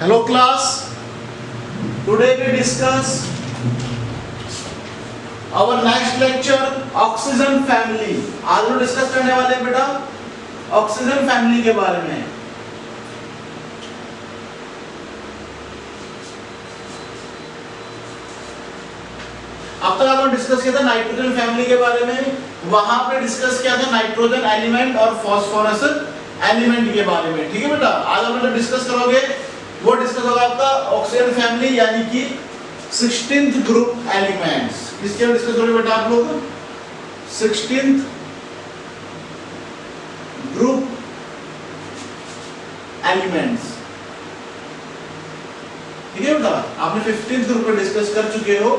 Hello class, today we discuss our next lecture oxygen family. आज हम discuss करने वाले हैं बेटा ऑक्सीजन फैमिली के बारे में। अब तक आपने डिस्कस किया था नाइट्रोजन फैमिली के बारे में, वहां पे डिस्कस किया था नाइट्रोजन एलिमेंट और फास्फोरस एलिमेंट के बारे में। ठीक है बेटा, आज हम जो डिस्कस करोगे वो डिस्कस होगा आपका ऑक्सीजन फैमिली यानी कि 16th ग्रुप एलिमेंट्स। किसके बारे में डिस्कस करोगे बेटा आप लोग? 16th group elements. ठीक है बेटा, आपने 15th ग्रुप पे डिस्कस कर चुके हो।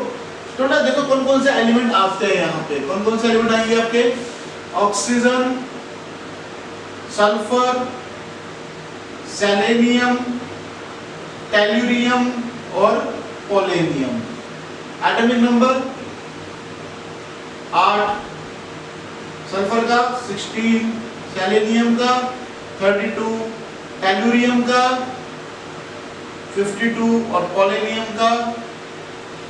तो ना देखो कौन कौन से एलिमेंट आते हैं यहाँ पे, कौन कौन से एलिमेंट आएंगे आपके? ऑक्सीजन, सल्फर, सेलेनियम, टेल्यूरियम और पोलेनियम। एटॉमिक नंबर 8, सल्फर का 16, सेलेनियम का 32, टेल्यूरियम का 52 और पोलेनियम का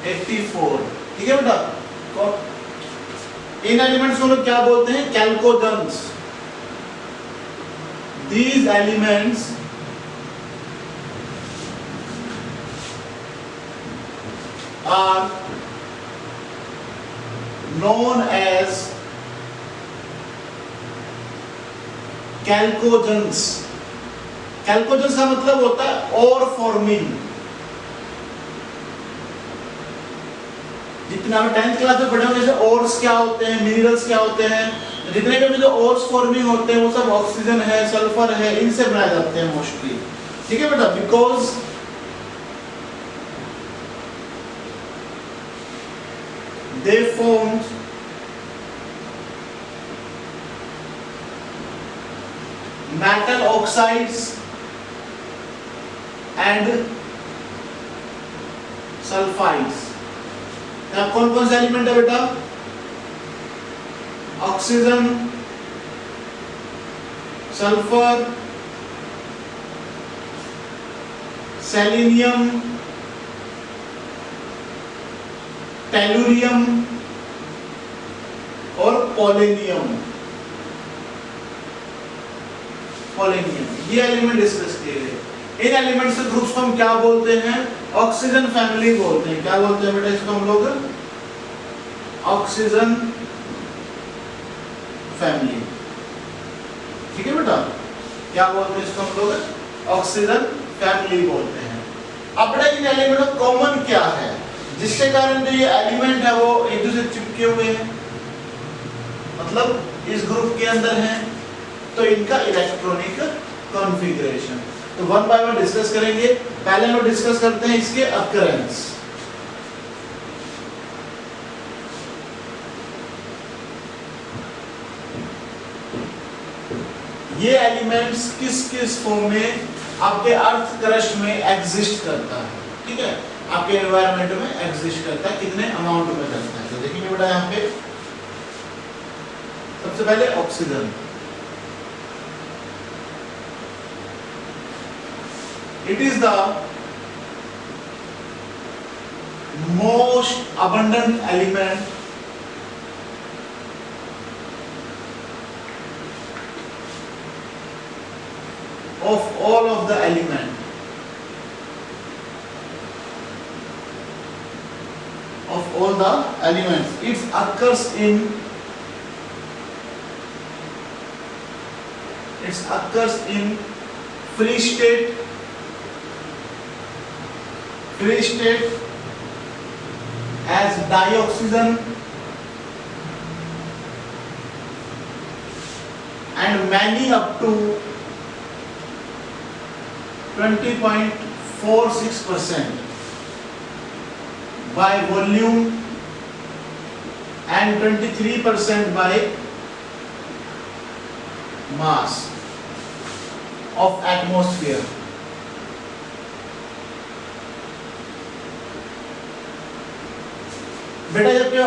84। ठीक है बेटा, इन एलिमेंट्स को लोग क्या बोलते हैं? कैल्कोजेंस। These elements are known as chalcogens। chalcogens का मतलब होता है और फॉर्मिंग। जितने आप 10th क्लास में पढ़े होंगे जैसे ओर्स क्या होते हैं, मिनरल्स क्या होते हैं, जितने भी जो ओर्स फॉर्मिंग होते हैं वो सब ऑक्सीजन है, सल्फर है, इनसे बनाए जाते हैं मोस्टली। ठीक है बेटा, because they formed metal oxides and sulfides। अब कौन कौन से एलिमेंट है बेटा? ऑक्सीजन, सल्फर, सेलेनियम, टेल्यूरियम और पोलेनियम। ये एलिमेंट डिस्कस किए गए। इन एलिमेंट्स के ग्रुप्स को हम क्या बोलते हैं? ऑक्सीजन फैमिली बोलते हैं। क्या बोलते हैं बेटा इसको हम लोग? Oxygen family. ठीक है बेटा, क्या बोलते हैं इसको हम लोग? ऑक्सीजन फैमिली बोलते हैं। अब बेटा इन एलिमेंट का कॉमन क्या है जिसके कारण जो ये एलिमेंट है वो एक दूसरे से चिपके हुए हैं, मतलब इस ग्रुप के अंदर हैं? तो इनका इलेक्ट्रॉनिक कॉन्फ़िगरेशन तो वन बाय वन डिस्कस करेंगे। पहले हम डिस्कस करते हैं इसके अकरेंस। ये एलिमेंट्स किस किस फॉर्म में आपके अर्थ क्रस्ट में एग्जिस्ट करता है? ठीक है, आपके एनवायरनमेंट में एग्जिस्ट करता है, कितने अमाउंट में करता है? तो देखिए बेटा यहाँ पे सबसे पहले oxygen. It is the most abundant element of all of the element of all the elements. It occurs in free state as dioxygen and many up to 20.46% by volume and 23% by mass of atmosphere। बेटा जबकि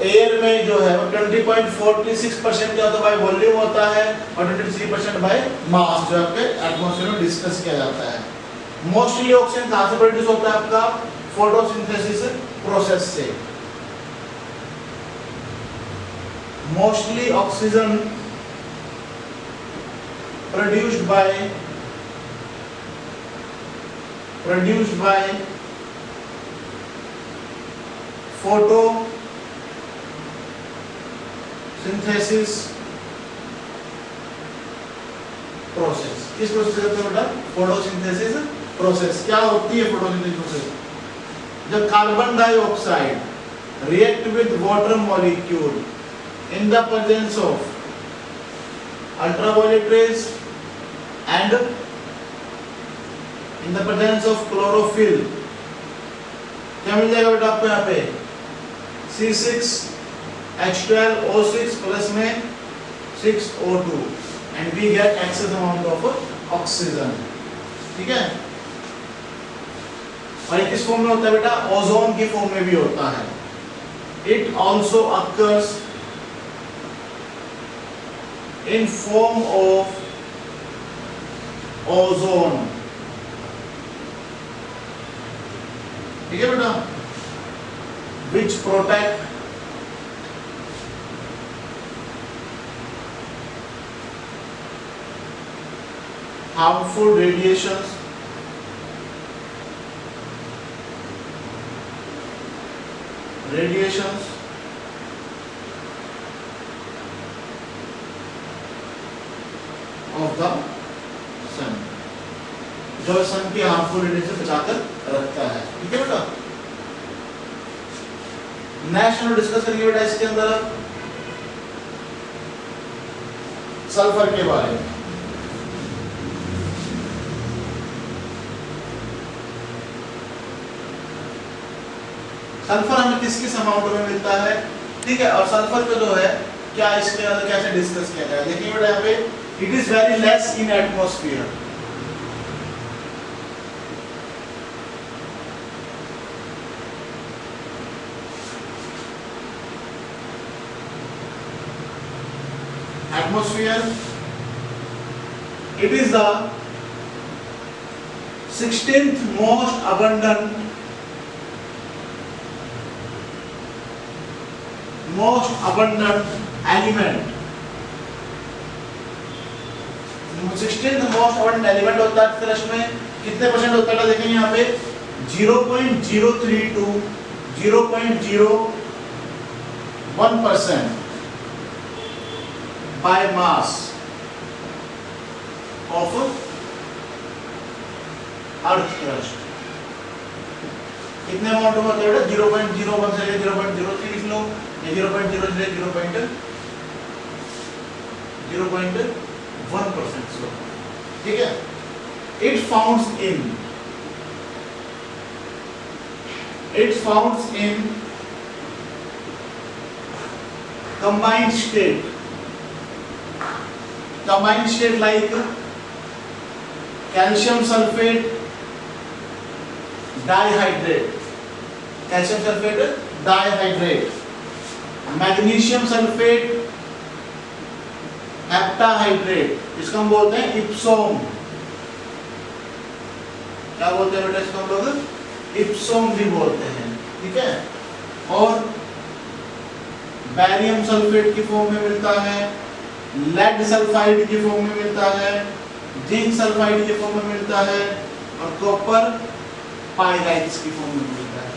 air में जो है वो 20.46% क्या होता है by volume होता है और 23% बाय मास जो आपके एटमॉस्फेयर में डिस्कस किया जाता है। मोस्टली ऑक्सीजन कहां से प्रोड्यूस होता है आपका? फोटोसिंथेसिस प्रोसेस से। Mostly oxygen produced by photosynthesis process। किस प्रोसेस से होता है बेटा? Photosynthesis process. क्या होती है फोटोसिंथेसिस प्रोसेस? जब carbon dioxide react with water molecule in the presence of ultraviolet rays and in the presence of chlorophyll, क्या मिल जाएगा बेटा आपको यहाँ पे? C6H12O6 प्लस में 6O2 and we get excess amount of oxygen। ठीक है? और ये किस फॉर्म में होता है बेटा? ओजोन की फॉर्म में भी होता है। It also occurs in form of ozone। ठीक है बेटा? which protect harmful radiations of the sun, जो सन की हार्मफुल रेडिएशन से बचाकर रखता है। ठीक है बेटा? नेक्स्ट हम डिस्कस करेंगे बेटा इसके अंदर सल्फर के बारे में। सल्फर हमें किस किस अमाउंट में मिलता है? ठीक है? और सल्फर को जो है क्या इसके अंदर कैसे डिस्कस किया जाए? देखिए बेटा यहाँ पे it is very less in atmosphere. Atmosphere, it is the 16th most abundant element। 16th most abundant element होता है कृष्ण में। कितने परसेंट होता है देखेंगे यहाँ पे 0.032 0.01% by mass of earth crust। कितने अमाउंट होता है बेटा? 0.01 से 0.03 लिख लो, या 0.0 से 0.1%। ठीक है? It founds in combined state like calcium sulfate dihydrate, magnesium sulfate heptahydrate, इसको हम बोलते हैं इप्सोम। क्या बोलते हैं बेटा इसको हम लोग? इप्सोम भी बोलते हैं। ठीक है? और बैरियम सल्फेट की फॉर्म में मिलता है, लेड सल्फाइड की फॉर्म में मिलता है, जिंक सल्फाइड की फॉर्म में मिलता है, और कॉपर पाइराइट्स की फॉर्म में मिलता है।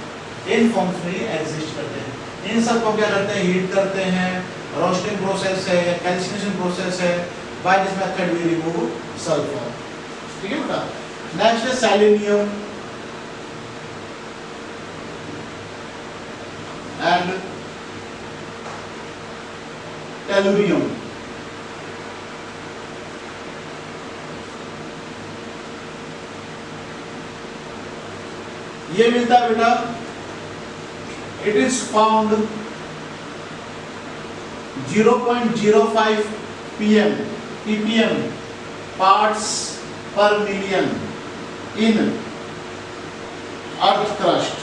इन फॉर्म्स में एग्जिस्ट करते हैं। इन सब को क्या करते हैं? हीट करते हैं, रोस्टिंग प्रोसेस है या कैल्सिनेशन प्रोसेस है, by this method we remove sulphur. ठीक है बेटा? नेक्स्ट है सेलेनियम एंड टेलुरियम। ये मिलता है बेटा, it is found 0.05 ppm parts per million in earth crust।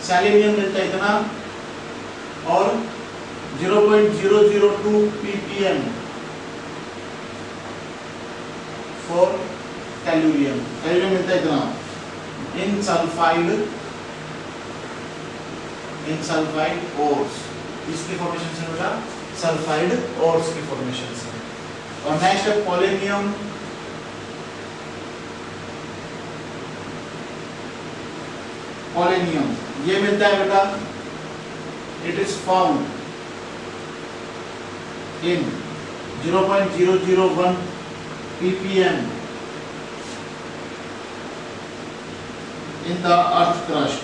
Selenium मिलता है इतना, और 0.002 ppm फॉर टेलुरियम। टेलुरियम मिलता है इतना इन सल्फाइड ओर्स, इसकी फॉर्मेशन से बेटा सल्फाइड ओर्स की फॉर्मेशन से। और नेक्स्ट है पोलेनियम। पोलेनियम ये मिलता है बेटा, it is found in 0.001 ppm in the earth crust।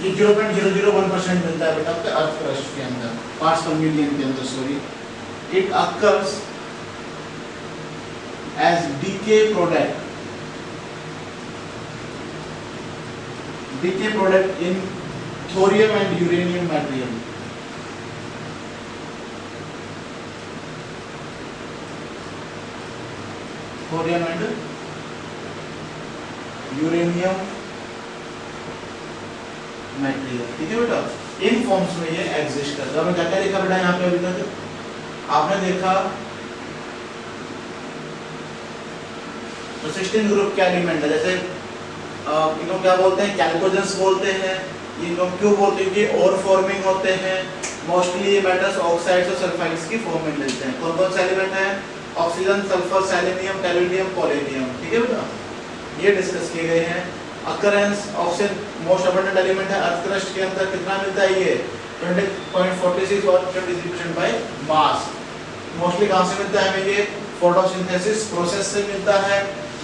ये 0.001% मिलता है बेटा आपके अर्थ क्रस्ट के अंदर, पार्ट्स पर मिलियन के अंदर, sorry. It occurs as decay product in thorium and uranium material. Thorium and uranium material, ठीक है बेटा। इन फॉर्म्स में ये एग्जिस्ट करता है। हमने क्या क्या देखा बेटा यहाँ पे अभी तक? आपने देखा परसिस्टेंट ग्रुप के एलिमेंट है, जैसे इनको क्या बोलते हैं, कैल्कोजेंस बोलते हैं। इनको क्यों बोलते हैं? कि और फॉर्मिंग होते हैं, मोस्टली ये मेटल्स ऑक्साइड्स और सल्फाइड्स की फॉर्म में मिलते हैं। कौन कौन से एलिमेंट हैं? Oxygen, sulphur, selenium, tellurium, polonium, ठीक है बेटा, ये डिस्कस किए गए हैं। Occurrence oxygen most abundant element है अर्थ क्रस्ट के अंदर, कितना मिलता है ये 20.46 और 23% बाय मास। मोस्टली कहां से मिलता है हमें? ये फोटोसिंथेसिस प्रोसेस से मिलता है,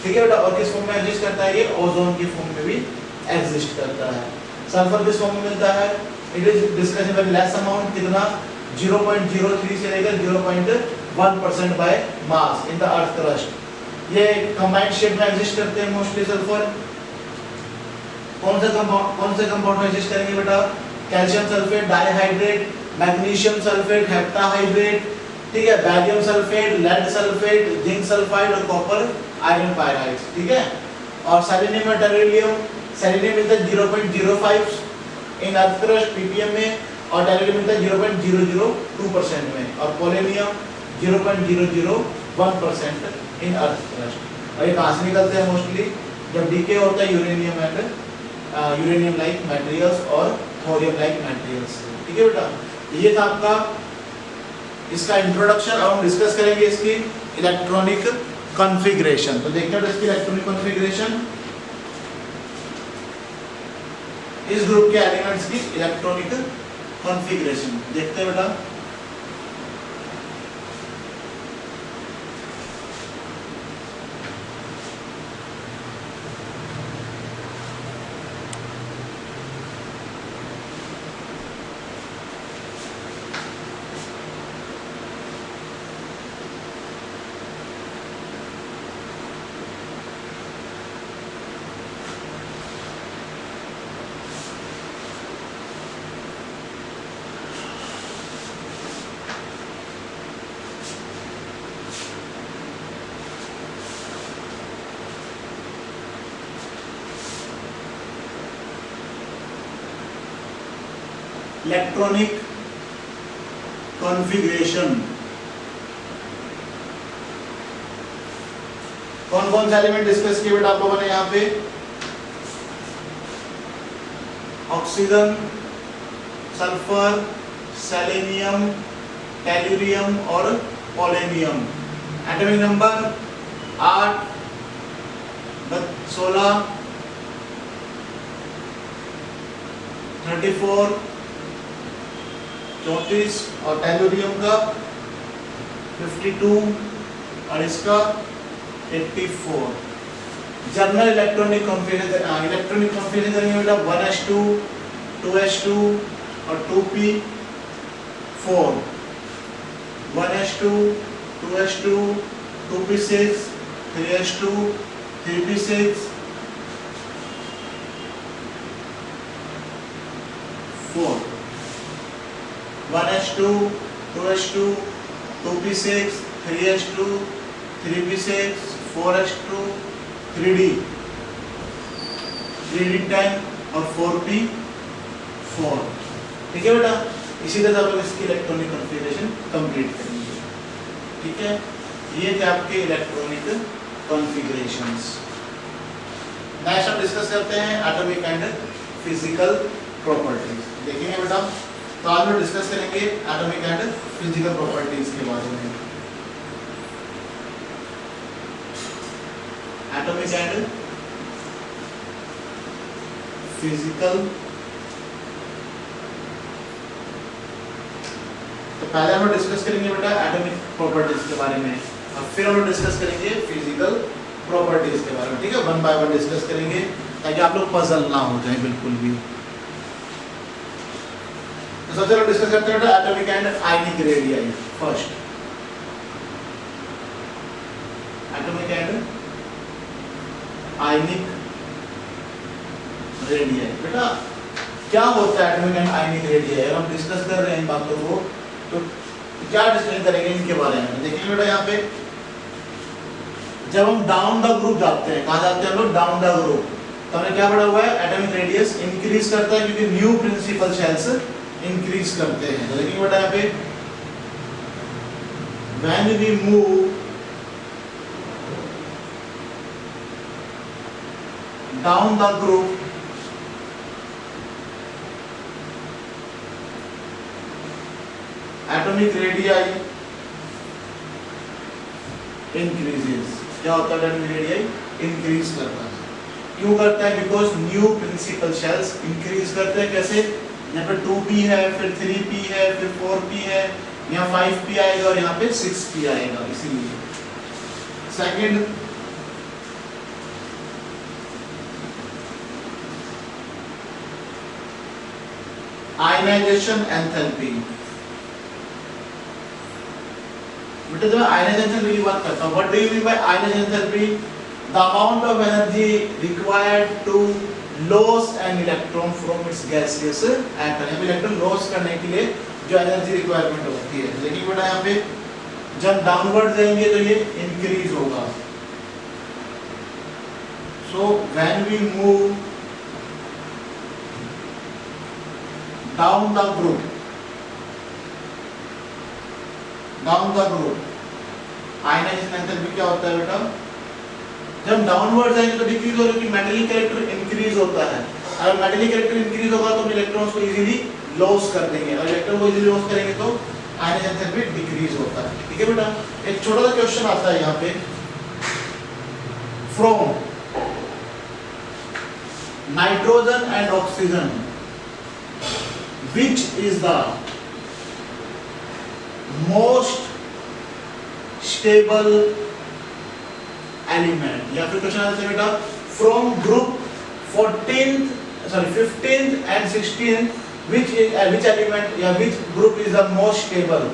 ठीक है बेटा। और किस फॉर्म में एग्जिस्ट करता है? ये ओजोन की फॉर्म में भी एग्जिस्ट करता है। सल्फर किस फॉर्म में मिलता है? It is discussed in less amount, कितना 0.03 से लेकर 0.1% by mass in the earth crust. ये कंबाइंड शेप में एग्जिस्ट करते हैं मोस्टली सल्फर। कौन से कंपाउंड में एग्जिस्ट करेंगे बेटा? Calcium sulphate, dihydrate, magnesium sulphate, heptahydrate, ठीक है, barium sulphate, lead sulphate, zinc sulphide और कॉपर आयरन पायराइड, ठीक है। और सेलेनियम और टेलुरियम, सेलेनियम मिलता है 0.05 इन अर्थ क्रस्ट ppm में, और टेलुरियम मिलता है 0.002% में, और पोलेनियम 0.001% इन अर्थ क्रस्ट। और ये कहाँ से निकलते हैं? मोस्टली जब डीके होता है uranium and uranium like materials और थोरियम लाइक मटेरियल्स, ठीक है बेटा। ये था आपका इसका इंट्रोडक्शन। अब हम डिस्कस करेंगे इसकी इलेक्ट्रॉनिक कॉन्फ़िगरेशन। तो देखते हैं इसकी इलेक्ट्रॉनिक कॉन्फ़िगरेशन, इस ग्रुप के एलिमेंट्स की इलेक्ट्रॉनिक कॉन्फ़िगरेशन देखते हैं बेटा। इलेक्ट्रॉनिक कॉन्फ़िगरेशन, कौन कौन से एलिमेंट डिस्कस किए बेटा आप लोगों ने यहाँ पे? ऑक्सीजन, सल्फर, सेलेनियम, टेलुरियम और पोलेनियम। एटॉमिक नंबर 8, 16, 34, 34 और टेलुरियम का 52 और इसका 84। General electronic configuration, electronic configuration करेंगे बेटा 1s2, 2s2 और 2p4, 1s2, 2s2, 2p6, 3s2, 3p6, 4, 1s2, 2s2, 2p6, 3s2, 3p6, 4s2, 3d, 3d10, और 4p4। ठीक है बेटा, इसी तरह आप इसकी इलेक्ट्रॉनिक कॉन्फ़िगरेशन कंप्लीट करेंगे। ठीक है, ये थे आपके इलेक्ट्रॉनिक कॉन्फ़िगरेशंस। नेक्स्ट हम डिस्कस करते हैं एटॉमिक एंड फिजिकल प्रॉपर्टीज। देखेंगे बेटा, तो आज हम डिस्कस करेंगे एटॉमिक एंड फिजिकल प्रॉपर्टीज के बारे में। एटॉमिक एंड फिजिकल, तो पहले हम डिस्कस करेंगे बेटा एटॉमिक प्रॉपर्टीज के बारे में, और फिर हम डिस्कस करेंगे फिजिकल प्रॉपर्टीज के बारे में। ठीक है, वन बाय वन डिस्कस करेंगे ताकि आप लोग पजल ना हो जाए बिल्कुल भी। तो सबसे पहले डिस्कस करते हैं बेटा atomic and ionic radii. First atomic and ionic radii. बेटा क्या होता है एटॉमिक एंड आयनिक रेडियाई? अगर हम डिस्कस कर रहे हैं इन बातों को तो क्या डिस्कस करेंगे इनके बारे में। देखिए बेटा, यहाँ पे जब हम डाउन द ग्रुप जाते हैं, कहाँ जाते हैं हम लोग? Down the group. तो हमने क्या पढ़ा हुआ है? एटॉमिक रेडियस इंक्रीज करता है क्योंकि न्यू प्रिंसिपल शेल्स इंक्रीज करते हैं। तो देखिए बेटा, यहाँ पे when we move down the group, atomic radii increases. क्या होता है? एटॉमिक रेडियाई इंक्रीज करता है। क्यों करता है? Because new principal shells increase करते हैं। कैसे? यहाँ पे 2p है, फिर 3p है, फिर 4p है, यहाँ 5p आएगा और यहाँ पे 6p आएगा। इसीलिए सेकंड, आयनाइजेशन एंथैल्पी। बेटा जब आयनाइजेशन एंथैल्पी की बात करता हूँ, what do you mean by ionization enthalpy? The amount of energy required to loss an electron from its gaseous atom. Electron loss करने के लिए जो एनर्जी रिक्वायरमेंट होती है। देखिए बेटा, यहाँ पे जब डाउनवर्ड जाएंगे तो ये इंक्रीज होगा। So when we move down the group, ionization enthalpy क्या होता है बेटा? जब डाउनवर्ड जाएंगे तो डिक्रीज हो रही है, मेटलिक कैरेक्टर इंक्रीज होता है। अगर मेटलिक कैरेक्टर इंक्रीज होगा तो हम इलेक्ट्रॉन्स को इजीली लॉस कर देंगे, और इलेक्ट्रॉन को इजीली लॉस करेंगे तो आयनाइजेशन एंथैल्पी डिक्रीज होता है। ठीक है बेटा, एक छोटा सा क्वेश्चन आता है यहाँ पे, from nitrogen and oxygen which is the most stable element? या फिर क्वेश्चन आता है बेटा, from group 15th and 16th which element या which group is the most stable?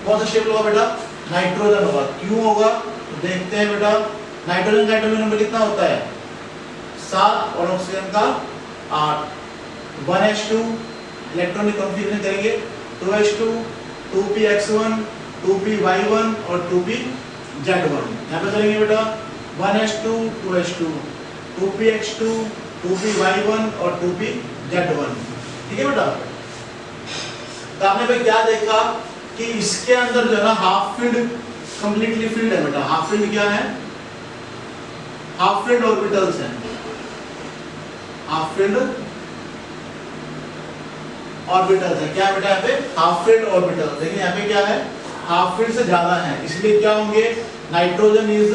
कौन सा स्टेबल होगा बेटा? नाइट्रोजन होगा। क्यों होगा? तो देखते हैं बेटा, नाइट्रोजन का एटॉमिक नंबर कितना होता है? 7 और ऑक्सीजन का 8। 1s2 इलेक्ट्रॉनिक कॉन्फ़िगरेशन करेंगे, 2s2, 2px1, 2py1 और 2pz1। यहाँ पे करेंगे बेटा 1s2, 2s2, 2px2, 2py1 और 2pz1। ठीक है बेटा, तो आपने भाई क्या देखा कि इसके अंदर जो है ना हाफ फील्ड कंप्लीटली फील्ड है बेटा। हाफ फील्ड क्या है? हाफ फील्ड ऑर्बिटल्स हैं। हाफ फील्ड ऑर्बिटल्स है। क्या बेटा यहाँ पे? Half filled orbital. देखिए यहाँ पे क्या है? हाफ फील्ड से ज्यादा है, इसलिए क्या होंगे? Nitrogen is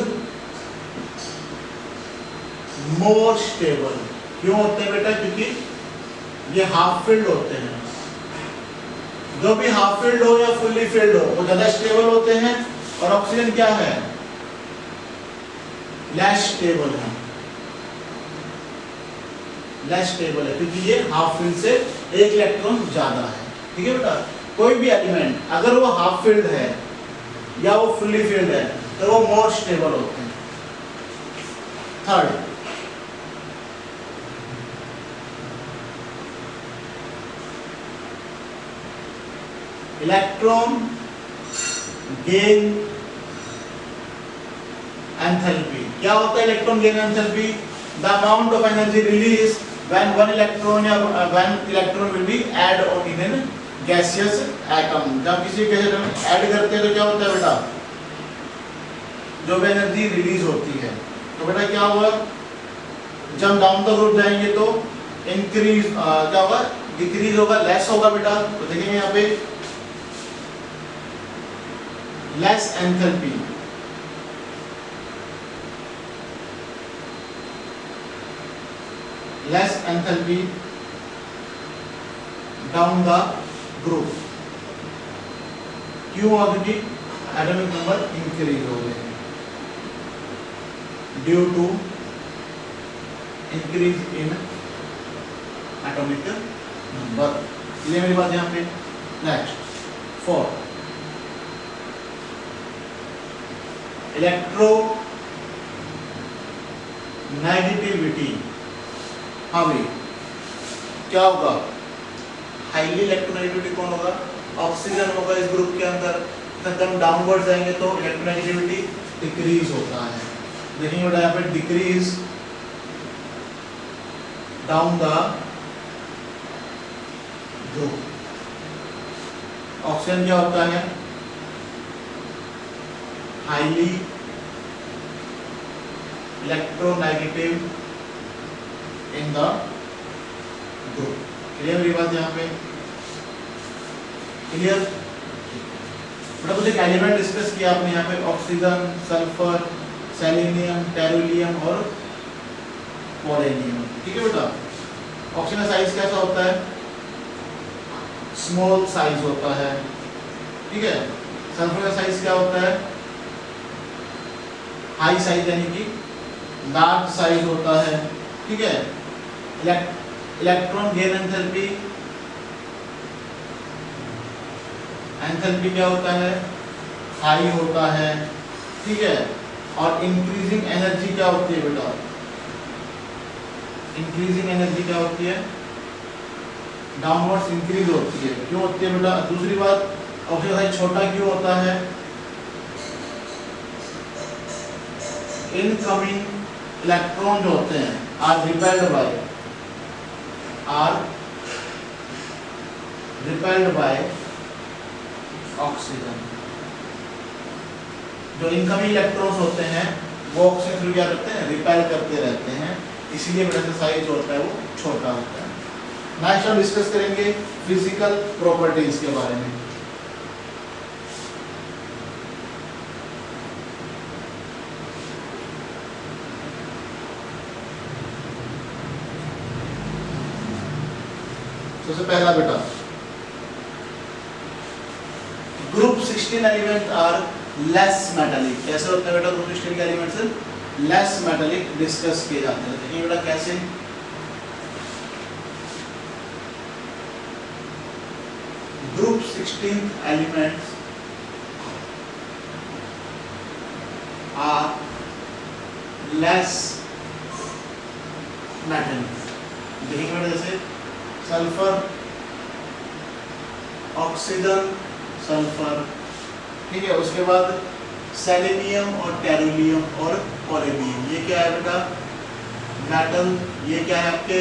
more stable. क्यों होते हैं बेटा? क्योंकि ये हाफ फील्ड होते हैं। जो भी हाफ फील्ड हो या फुल्ली फील्ड हो वो ज्यादा स्टेबल होते हैं, और ऑक्सीजन क्या है? लेस स्टेबल है। लेस स्टेबल है क्योंकि ये हाफ फील्ड से एक इलेक्ट्रॉन ज्यादा है। ठीक है बेटा, कोई भी एलिमेंट अगर वो हाफ फील्ड है या वो फुल्ली फील्ड है तो वो मोर स्टेबल होते हैं। Third, electron gain enthalpy. क्या होता है electron gain enthalpy? The amount of energy release when one electron या when electron will be add on in a gaseous atom, जब किसी गैस में ऐड करते हैं तो क्या होता है बेटा, जो भी एनर्जी रिलीज होती है, तो बेटा क्या होगा, जब डाउन द ग्रुप जाएंगे तो इंक्रीज क्या होगा, डिक्रीज होगा, लेस होगा बेटा। तो देखेंगे यहाँ पे less enthalpy, less enthalpy down the group, क्यों हुआ, क्योंकि एटॉमिक नंबर इंक्रीज हो गए due to increase in atomic number. ये मेरी बात यहाँ पे। Next 4 electronegativity. हाँ भाई, क्या होगा, हाईली इलेक्ट्रोनेगेटिविटी कौन होगा, ऑक्सीजन होगा इस ग्रुप के अंदर। एकदम डाउनवर्ड जाएंगे तो इलेक्ट्रोनेगेटिविटी डिक्रीज होता है। देखेंगे बेटा यहाँ पे decrease down the group. Oxygen क्या होता है, highly electronegative in the group. Clear मेरी बात यहाँ पे, क्लियर। बेटा कुछ एक एलिमेंट डिस्कस किया आपने यहाँ पे, ऑक्सीजन, सल्फर, सेलेनियम, टेरुलियम और पोलेनियम। ठीक है बेटा, ऑक्सीजन साइज कैसा होता है, स्मॉल साइज होता है। ठीक है, सल्फर का साइज क्या होता है, हाई साइज यानी कि लार्ज साइज होता है। ठीक है, इलेक्ट्रॉन गेन एंथैल्पी, एंथैल्पी क्या होता है, हाई होता है। ठीक है, और इंक्रीजिंग एनर्जी क्या होती है बेटा, इंक्रीजिंग एनर्जी क्या होती है, डाउनवर्ड्स इंक्रीज होती है। क्यों होती है बेटा, दूसरी बात, ऑक्सीजन साइज छोटा क्यों होता है, इनकमिंग इलेक्ट्रॉन जो होते हैं आर रिपेल्ड बाय ऑक्सीजन। जो इनकमिंग इलेक्ट्रॉन्स होते हैं वो ऑक्सीजन थ्रू क्या करते हैं, रिपेल करते रहते हैं, इसलिए बेटा साइज जो होता है वो छोटा होता है। नेक्स्ट हम डिस्कस करेंगे फिजिकल प्रॉपर्टीज के बारे में। सबसे पहला बेटा, group 16 element are less metallic. कैसे होते हैं बेटा ग्रुप 16 के एलिमेंट्स, लेस मेटालिक डिस्कस किए जाते हैं। देखिए बेटा कैसे, group 16 elements are less metallic. देखिए बेटा जैसे सल्फर, ऑक्सीजन, सल्फर। ठीक है, उसके बाद सेलेनियम और टेरुलियम और पोलेनियम, ये क्या है बेटा, मेटल। ये क्या है आपके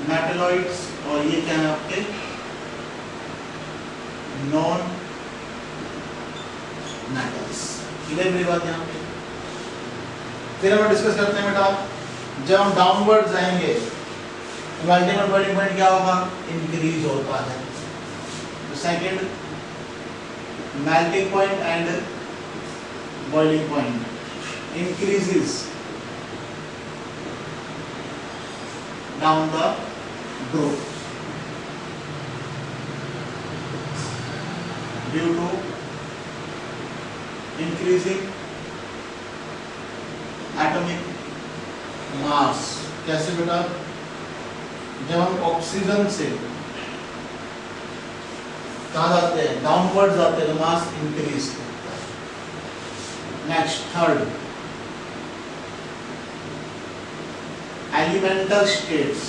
मेटलॉइड्स, और ये क्या है आपके नॉन मेटल्स। क्लियर मेरी बात यहाँ पे। फिर हम डिस्कस करते हैं बेटा, जब हम डाउनवर्ड जाएंगे अल्टीमेट बॉइलिंग पॉइंट क्या होगा, इंक्रीज होता है। Second, melting point and boiling point increases down the group due to increasing atomic mass. कैसे बेटा, जब हम ऑक्सीजन से कहाँ जाते हैं, डाउनवर्ड जाते हैं, तो मास इंक्रीज करता है। Next third, elemental states.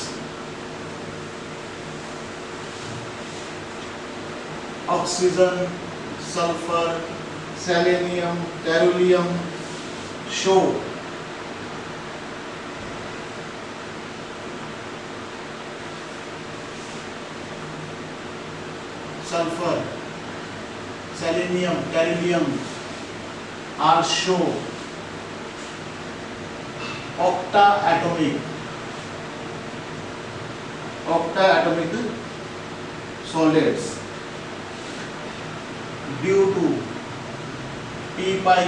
Oxygen, sulphur, selenium, tellurium show sulphur, selenium, tellurium are show octa atomic solids due to p-pi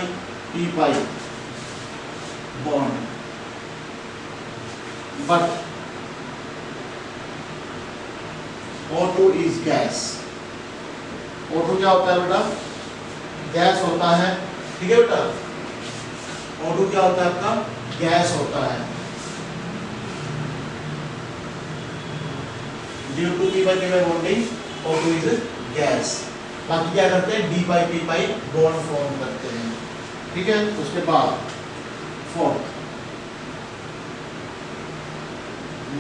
bond, but O2 is gas. O2 क्या होता है बेटा? गैस होता है, ठीक है बेटा? O2 क्या होता है आपका? गैस होता है। Due to p-pi bonding, O2 is gas. बाकी क्या करते हैं? d-pi बॉन्ड फॉर्म करते हैं, ठीक है? उसके बाद फोर्थ,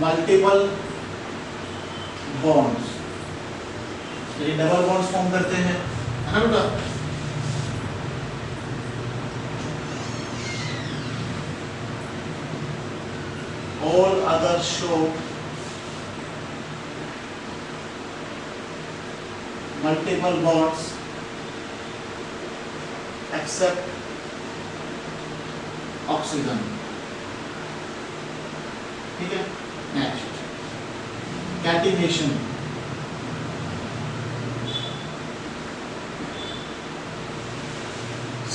मल्टीपल बॉन्ड्स, ये डबल बॉन्ड्स फॉर्म करते हैं, है ना बेटा? All others show multiple bonds except oxygen, ठीक है? Next, catenation,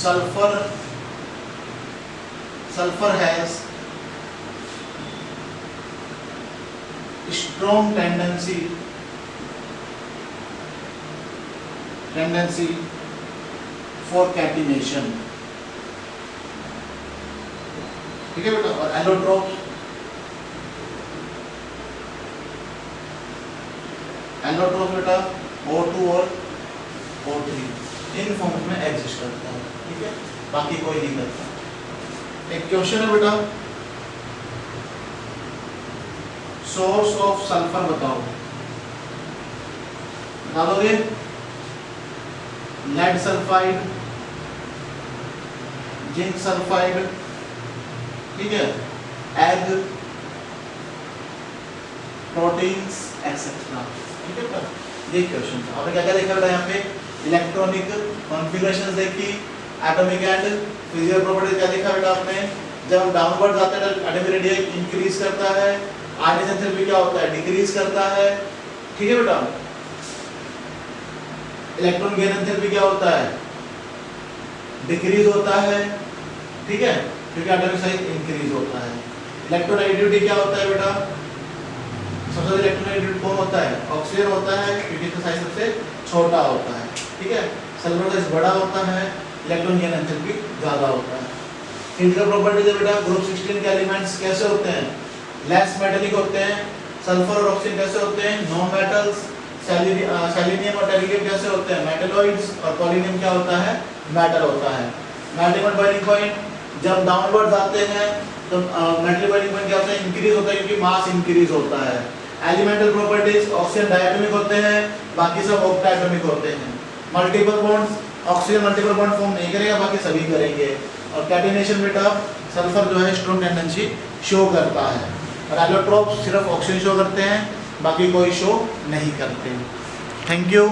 sulfur has strong tendency for catenation, ठीक है बेटा? और एलोट्रोप बेटा O2 और O3 इन फॉर्म में एग्जिस्ट करता है, ठीक है? बाकी कोई नहीं करता। एक क्वेश्चन है बेटा, सोर्स ऑफ सल्फर बताओ, बता दोगे? लेड सल्फाइड, जिंक सल्फाइड, ठीक है? एग, प्रोटीन्स एक्सेट्रा, ठीक है बेटा? ये क्वेश्चन था। आपने क्या क्या देखा बेटा? यहाँ पे इलेक्ट्रॉनिक कॉन्फ़िगरेशंस देखी, एटॉमिक एंड फिजिकल प्रॉपर्टीज क्या देखा बेटा आपने? जब हम डाउनवर्ड जाते हैं एटॉमिक रेडियस इंक्रीज करता है, आयनिक एंथैल्पी क्या होता है? डिक्रीज करता है, ठीक है बेटा? इलेक्ट्रॉन गेन एंथैल्पी क्या होता है? डिक्रीज होता है, ठीक है? क्योंकि एटॉमिक साइज इंक्रीज होता है। इलेक्ट्रोनेगेटिविटी क्या होता है बेटा? सबसे ज्यादा इलेक्ट्रोनेगेटिविटी कौन होता है? ऑक्सीजन होता है, क्योंकि इसका साइज सबसे छोटा होता है, ठीक है? सल्फर साइज बड़ा होता है, इलेक्ट्रॉन गेन एंथैल्पी ज्यादा होता है। फिजिकल प्रॉपर्टीज है बेटा, ग्रुप 16 के एलिमेंट्स कैसे होते हैं? लेस मेटेलिक होते हैं। सल्फर और ऑक्सीजन कैसे होते हैं? Non metals. सेलेनियम और टेरिलियम कैसे होते हैं? मेटलॉइड्स। और पॉलिनियम क्या होता है? मेटल होता है। मेटल बॉइलिंग पॉइंट जब डाउनवर्ड आते हैं तो मेटल बॉइलिंग पॉइंट क्या होता है? इंक्रीज होता है, क्योंकि मास इंक्रीज होता है। एलिमेंटल प्रॉपर्टीज, ऑक्सीजन डायटोमिक होते हैं, बाकी सब ऑक्टाटोमिक होते हैं। Multiple bonds, oxygen multiple bond form नहीं करेगा, बाकी सभी करेंगे। और कैटिनेशन बेटा, सल्फर जो है स्ट्रॉन्ग टेंडेंसी शो करता है, और एलोट्रोप सिर्फ ऑक्सीजन शो करते हैं, बाकी कोई शो नहीं करते। Thank you.